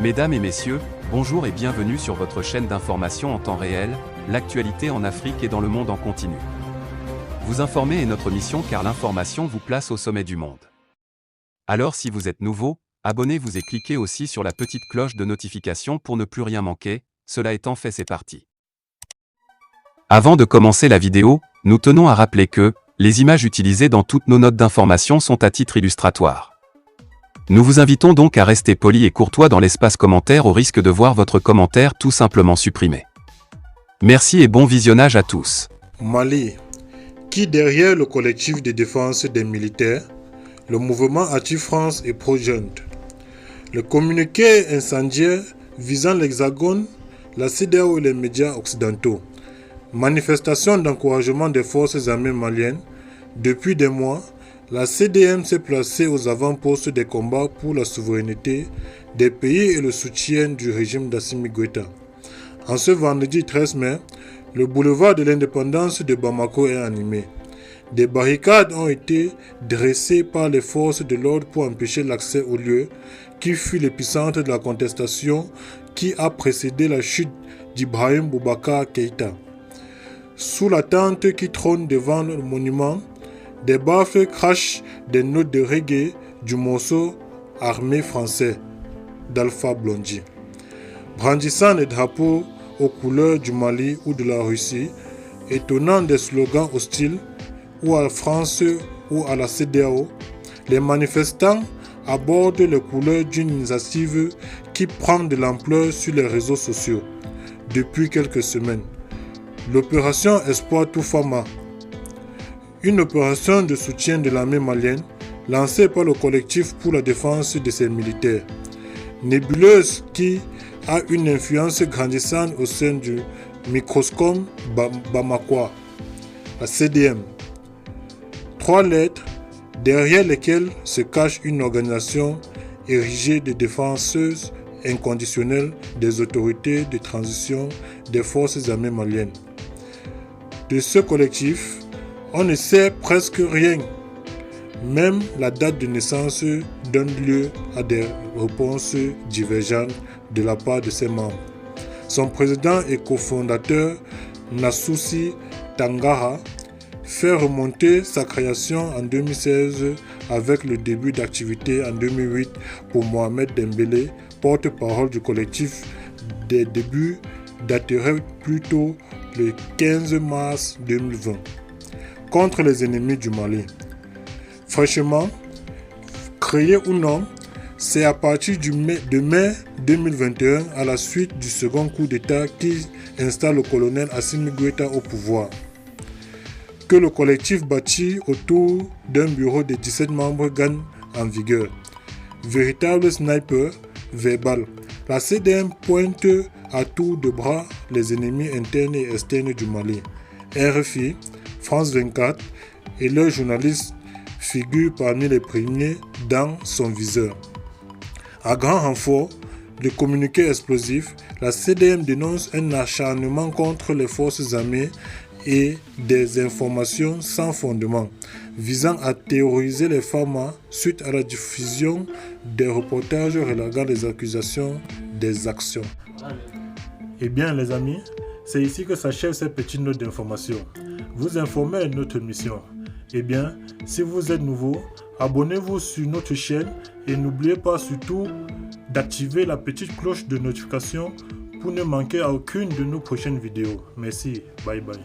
Mesdames et messieurs, bonjour et bienvenue sur votre chaîne d'information en temps réel, l'actualité en Afrique et dans le monde en continu. Vous informer est notre mission car l'information vous place au sommet du monde. Alors si vous êtes nouveau, abonnez-vous et cliquez aussi sur la petite cloche de notification pour ne plus rien manquer, cela étant fait c'est parti. Avant de commencer la vidéo, nous tenons à rappeler que, les images utilisées dans toutes nos notes d'information sont à titre illustratoire. Nous vous invitons donc à rester poli et courtois dans l'espace commentaire au risque de voir votre commentaire tout simplement supprimé. Merci et bon visionnage à tous. Mali. Qui derrière le collectif de défense des militaires, le mouvement Anti-France et Pro-Jeunes. Le communiqué incendiaire visant l'Hexagone, la CEDEAO et les médias occidentaux. Manifestation d'encouragement des forces armées maliennes. Depuis des mois, la CDM s'est placée aux avant-postes des combats pour la souveraineté des pays et le soutien du régime d'Assimi Goïta. En ce vendredi 13 mai, le boulevard de l'indépendance de Bamako est animé. Des barricades ont été dressées par les forces de l'ordre pour empêcher l'accès au lieu qui fut l'épicentre de la contestation qui a précédé la chute d'Ibrahim Boubacar Keïta. Sous la tente qui trône devant le monument, des baffles crachent des notes de reggae du morceau Armée français d'Alpha Blondy. Brandissant les drapeaux aux couleurs du Mali ou de la Russie, étonnant des slogans hostiles ou à la France ou à la CEDEAO, les manifestants abordent les couleurs d'une initiative qui prend de l'ampleur sur les réseaux sociaux depuis quelques semaines. L'opération Espoir Toufama, une opération de soutien de l'armée malienne lancée par le collectif pour la défense de ses militaires. Nébuleuse qui a une influence grandissante au sein du microscope bamakois, la CDM. 3 lettres derrière lesquelles se cache une organisation érigée de défenseuses inconditionnelles des autorités de transition des forces armées maliennes. De ce collectif, on ne sait presque rien. Même la date de naissance donne lieu à des réponses divergentes de la part de ses membres. Son président et cofondateur, Nasoussi Tangara, fait remonter sa création en 2016 avec le début d'activité en 2008 pour Mohamed Dembélé, porte-parole du collectif. Des débuts dateraient plutôt le 15 mars 2020. Contre les ennemis du Mali. Fraîchement, créé ou non, c'est à partir de mai 2021, à la suite du second coup d'État qui installe le colonel Assimi Goïta au pouvoir, que le collectif bâti autour d'un bureau de 17 membres gagne en vigueur. Véritable sniper verbal, la CDM pointe à tour de bras les ennemis internes et externes du Mali. RFI, France 24 et leurs journalistes figurent parmi les premiers dans son viseur. À grand renfort de communiqués explosifs, la CDM dénonce un acharnement contre les forces armées et des informations sans fondement, visant à terroriser les femmes suite à la diffusion des reportages relatant les accusations des actions. Eh bien les amis, c'est ici que s'achève cette petite note d'information. Vous informer est notre mission. Eh bien, si vous êtes nouveau, abonnez-vous sur notre chaîne et n'oubliez pas surtout d'activer la petite cloche de notification pour ne manquer à aucune de nos prochaines vidéos. Merci, bye bye.